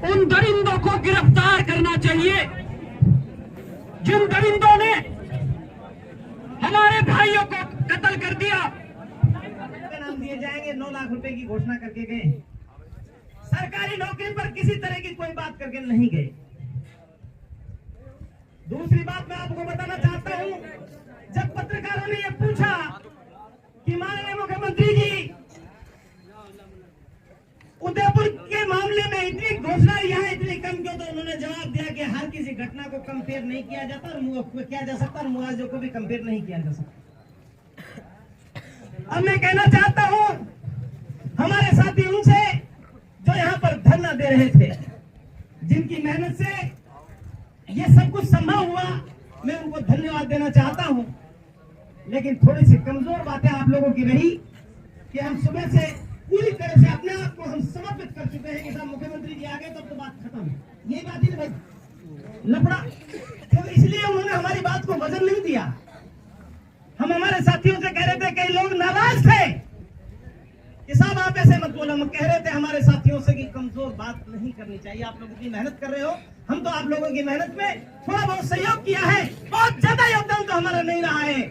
उन दरिंदों को गिरफ्तार करना चाहिए जिन दरिंदों ने हमारे भाइयों को कत्ल कर दिया। नाम दिए जाएंगे, 9 लाख रुपए की घोषणा करके गए। सरकारी नौकरी पर किसी तरह की कोई बात करके नहीं गए। दूसरी बात मैं आपको बताना चाहता हूं, जब पत्रकारों ने यह पूछा कि माननीय मुख्यमंत्री जी उदयपुर के मामले में इतनी घोषणा यहाँ इतनी कम क्यों, तो उन्होंने जवाब दिया कि हर किसी घटना को कंपेयर नहीं किया जाता और किया जा सकता और मुआवजे को भी कंपेयर नहीं किया जा सकता। अब मैं कहना चाहता हूं हमारे साथी उनसे जो यहाँ पर धरना दे रहे थे, जिनकी मेहनत से ये सब कुछ संभव हुआ, मैं उनको धन्यवाद देना चाहता हूं। लेकिन थोड़ी सी कमजोर बातें आप लोगों की रही कि हम सुबह से पूरी तरह से अपने आप को हम समर्पित कर चुके हैं कि साहब मुख्यमंत्री जी आ गए तो बात खत्म है। यही बात ही भाई लफड़ा, तो इसलिए उन्होंने हमारी बात को वजन नहीं दिया। हम हमारे साथियों से कह रहे थे, कई लोग नाराज थे कि साहब आप ऐसे मत बोलो। हम कह रहे थे हमारे साथियों से कि कमजोर बात नहीं करनी चाहिए, आप लोग इतनी मेहनत कर रहे हो, हम तो आप लोगों की मेहनत में थोड़ा बहुत सहयोग किया है, बहुत ज्यादा योगदान तो हमारा नहीं रहा है।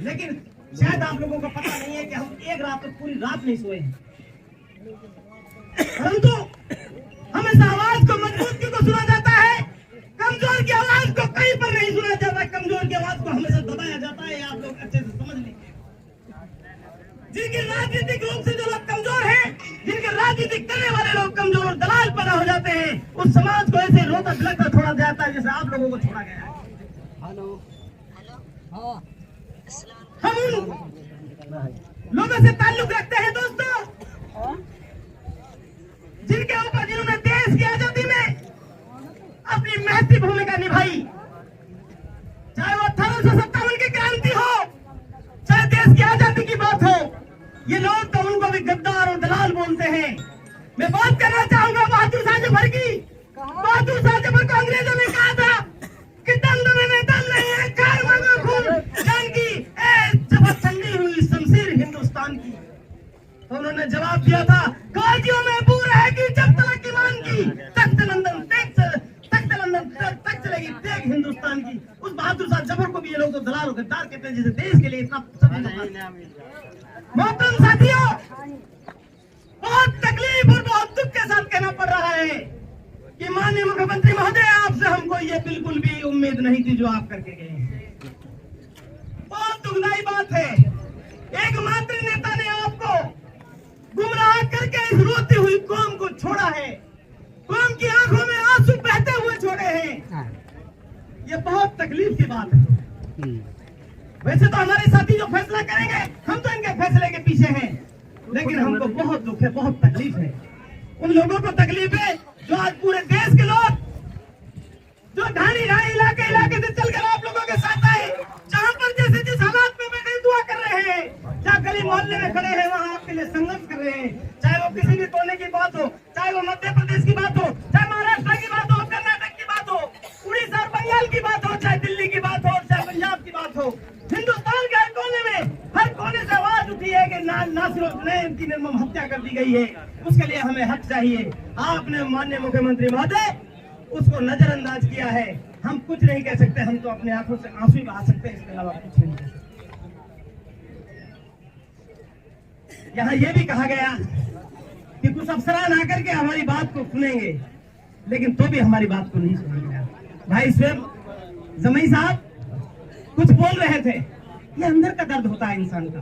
लेकिन शायद आप लोगों को पता नहीं है कि हम एक रात तो पूरी रात नहीं सोए हैं, परंतु हम इस आवाज को मजबूत क्यों सुना जाता है, कमजोर की आवाज को कहीं पर नहीं सुना जाता, कमजोर की आवाज को हमेशा दबाया जाता है। आप लोग अच्छे से समझ लें, जिनके राजनीतिक रूप से जो लोग कमजोर हैं, जिनके राजनीतिक करने वाले लोग कमजोर और दलाल पैदा हो जाते हैं, उस समाज को ऐसे रोता बिलखता छोड़ा जाता है जैसे आप लोगों को छोड़ा गया है। हम उन लोगों से ताल्लुक रखते हैं दोस्तों जिनके ऊपर जिन्होंने देश की आजादी में अपनी महती भूमिका निभाई, चाहे वो 1857 की क्रांति हो, चाहे देश की आजादी की बात हो। ये लोग तो उनको भी गद्दार और दलाल बोलते हैं। मैं बात करना चाहूंगा बहादुर शाह जफर की। बहादुर शाह जफर को अंग्रेजों ने कहा था कि दंड में दम नहीं है, कार मांगो खून जान की, जब ठंडी हुई शमशीर हिंदुस्तान की। तो उन्होंने जवाब दिया था, गाजियों में बू रहेगी जब तक ईमान की, तख्त लंदन तक चलेगी तेग हिंदुस्तान की। उस बहादुर शाह जफर को भी ये लोग तो दलाल और गद्दार कहते हैं, जिसे देश के लिए इतना मोहतरम साथियों, बहुत तकलीफ और बहुत दुख के साथ कहना पड़ रहा है कि माननीय मुख्यमंत्री महोदय, आपसे हमको ये बिल्कुल भी उम्मीद नहीं थी जो आप करके गए हैं। बहुत दुखदाई बात है, एकमात्र नेता ने आपको गुमराह करके इस रोती हुई कौम को छोड़ा है, कौम की आंखों में आंसू बहते हुए छोड़े हैं। ये बहुत तकलीफ की बात है। वैसे तो हमारे साथी जो फैसला करेंगे, हम तो इनके फैसले के पीछे हैं, लेकिन हमको बहुत दुख है, बहुत तकलीफ है। उन लोगों को तकलीफ है जो आज पूरे देश के लोग जो ढाणी इलाके से चलकर आप लोगों के साथ आए, जहां पर जैसे जिस हालात में बैठे दुआ कर रहे हैं, जहाँ गली मोहल्ले में खड़े हैं वहाँ आपके लिए संघर्ष कर रहे हैं, चाहे वो किसी भी कोने की बात हो, चाहे वो मध्य प्रदेश की बात हो, चाहे महाराष्ट्र की बात हो, कर्नाटक की बात हो, उड़ीसा और बंगाल की बात हो, चाहे दिल्ली की बात हो, चाहे पंजाब की बात हो, हिंदुस्तान के हर कोने में, हर कोने से आवाज उठी है कि नासिर हुसैन की निर्मम हत्या कर दी गई है, उसके लिए हमें हक चाहिए। आपने माननीय मुख्यमंत्री महोदय उसको नजरअंदाज किया है। हम कुछ नहीं कह सकते, हम तो अपने आंखों से आंसू ही बहा सकते हैं, इसके अलावा कुछ नहीं कह सकते। यहाँ ये भी कहा गया कि कुछ अफसरान आकर के हमारी बात को सुनेंगे, लेकिन तो भी हमारी बात को नहीं सुना गया। भाई स्वयं जमई साहब कुछ बोल रहे थे, ये अंदर का दर्द होता है इंसान का,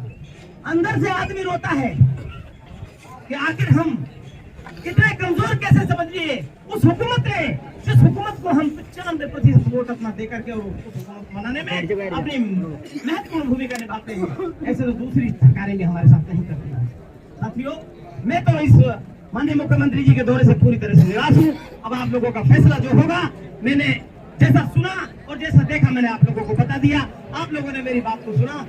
अंदर से आदमी रोता है कि आखिर हम इतने कमजोर कैसे समझिए उस हुकूमत ने, जिस हुकूमत को हम 95% वोट अपना देकर के हुकूमत बनाने में अपनी महत्वपूर्ण भूमिका निभाते हैं। ऐसे तो दूसरी सरकारें भी हमारे साथ नहीं करती हैं। साथियों, मैं तो इस माननीय मुख्यमंत्री जी के दौरे से पूरी तरह से निराश हूँ। अब आप लोगों का फैसला जो होगा, मैंने जैसा सुना और जैसा देखा मैंने आप लोगों को बता दिया, आप लोगों ने मेरी बात को सुना।